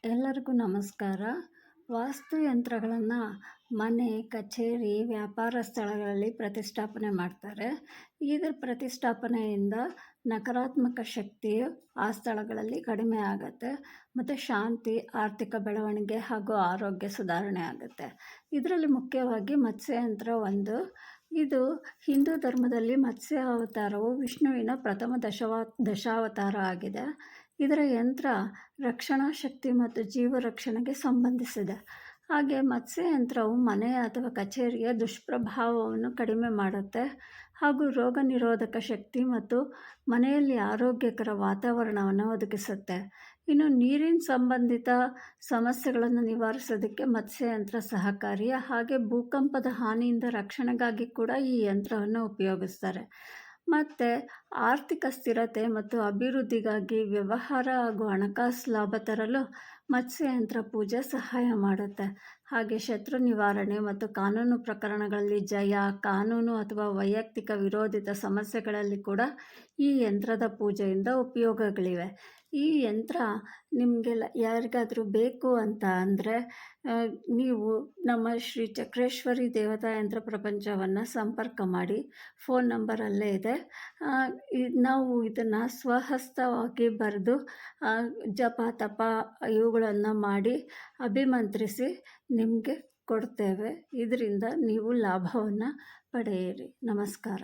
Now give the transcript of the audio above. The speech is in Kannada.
ಎಲ್ಲರಿಗೂ ನಮಸ್ಕಾರ. ವಾಸ್ತುಯಂತ್ರಗಳನ್ನು ಮನೆ, ಕಚೇರಿ, ವ್ಯಾಪಾರ ಸ್ಥಳಗಳಲ್ಲಿ ಪ್ರತಿಷ್ಠಾಪನೆ ಮಾಡ್ತಾರೆ. ಇದರ ಪ್ರತಿಷ್ಠಾಪನೆಯಿಂದ ನಕಾರಾತ್ಮಕ ಶಕ್ತಿಯು ಆ ಸ್ಥಳಗಳಲ್ಲಿ ಕಡಿಮೆ ಆಗುತ್ತೆ ಮತ್ತು ಶಾಂತಿ, ಆರ್ಥಿಕ ಬೆಳವಣಿಗೆ ಹಾಗೂ ಆರೋಗ್ಯ ಸುಧಾರಣೆ ಆಗುತ್ತೆ. ಇದರಲ್ಲಿ ಮುಖ್ಯವಾಗಿ ಮತ್ಸ್ಯಯಂತ್ರ ಒಂದು. ಇದು ಹಿಂದೂ ಧರ್ಮದಲ್ಲಿ ಮತ್ಸ್ಯ ಅವತಾರವು ವಿಷ್ಣುವಿನ ಪ್ರಥಮ ದಶಾವತಾರ ಆಗಿದೆ. ಇದರ ಯಂತ್ರ ರಕ್ಷಣಾ ಶಕ್ತಿ ಮತ್ತು ಜೀವ ರಕ್ಷಣೆಗೆ ಸಂಬಂಧಿಸಿದೆ. ಹಾಗೆ ಮತ್ಸ್ಯಯಂತ್ರವು ಮನೆ ಅಥವಾ ಕಚೇರಿಯ ದುಷ್ಪ್ರಭಾವವನ್ನು ಕಡಿಮೆ ಮಾಡುತ್ತೆ ಹಾಗೂ ರೋಗ ನಿರೋಧಕ ಶಕ್ತಿ ಮತ್ತು ಮನೆಯಲ್ಲಿ ಆರೋಗ್ಯಕರ ವಾತಾವರಣವನ್ನು ಒದಗಿಸುತ್ತೆ. ಇನ್ನು ನೀರಿನ ಸಂಬಂಧಿತ ಸಮಸ್ಯೆಗಳನ್ನು ನಿವಾರಿಸೋದಕ್ಕೆ ಮತ್ಸ್ಯಯಂತ್ರ ಸಹಕಾರಿ. ಹಾಗೆ ಭೂಕಂಪದ ಹಾನಿಯಿಂದ ರಕ್ಷಣೆಗಾಗಿ ಕೂಡ ಈ ಯಂತ್ರವನ್ನು ಉಪಯೋಗಿಸ್ತಾರೆ. ಮತ್ತು ಆರ್ಥಿಕ ಸ್ಥಿರತೆ ಮತ್ತು ಅಭಿವೃದ್ಧಿಗಾಗಿ ವ್ಯವಹಾರ ಹಾಗೂ ಹಣಕಾಸು ಲಾಭ ತರಲು ಮತ್ಸ್ಯಯಂತ್ರ ಪೂಜೆ ಸಹಾಯ ಮಾಡುತ್ತೆ. ಹಾಗೆ ಶತ್ರು ನಿವಾರಣೆ ಮತ್ತು ಕಾನೂನು ಪ್ರಕರಣಗಳಲ್ಲಿ ಜಯ, ಕಾನೂನು ಅಥವಾ ವೈಯಕ್ತಿಕ ವಿರೋಧಿತ ಸಮಸ್ಯೆಗಳಲ್ಲಿ ಕೂಡ ಈ ಯಂತ್ರದ ಪೂಜೆಯಿಂದ ಉಪಯೋಗಗಳಿವೆ. ಈ ಯಂತ್ರ ನಿಮಗೆಲ್ಲ ಯಾರಿಗಾದರೂ ಬೇಕು ಅಂತ ಅಂದರೆ ನೀವು ನಮ್ಮ ಶ್ರೀ ಚಕ್ರೇಶ್ವರಿ ದೇವತಾ ಯಂತ್ರ ಪ್ರಪಂಚವನ್ನು ಸಂಪರ್ಕ ಮಾಡಿ. ಫೋನ್ ನಂಬರ್ ಅಲ್ಲೇ ಇದೆ. ನಾವು ಇದನ್ನು ಸ್ವಹಸ್ತವಾಗಿ ಬರೆದು ಜಪ ತಪ ಇವುಗಳನ್ನು ಮಾಡಿ ಅಭಿಮಂತ್ರಿಸಿ ನಿಮಗೆ ಕೊಡ್ತೇವೆ. ಇದರಿಂದ ನೀವು ಲಾಭವನ್ನು ಪಡೆಯಿರಿ. ನಮಸ್ಕಾರ.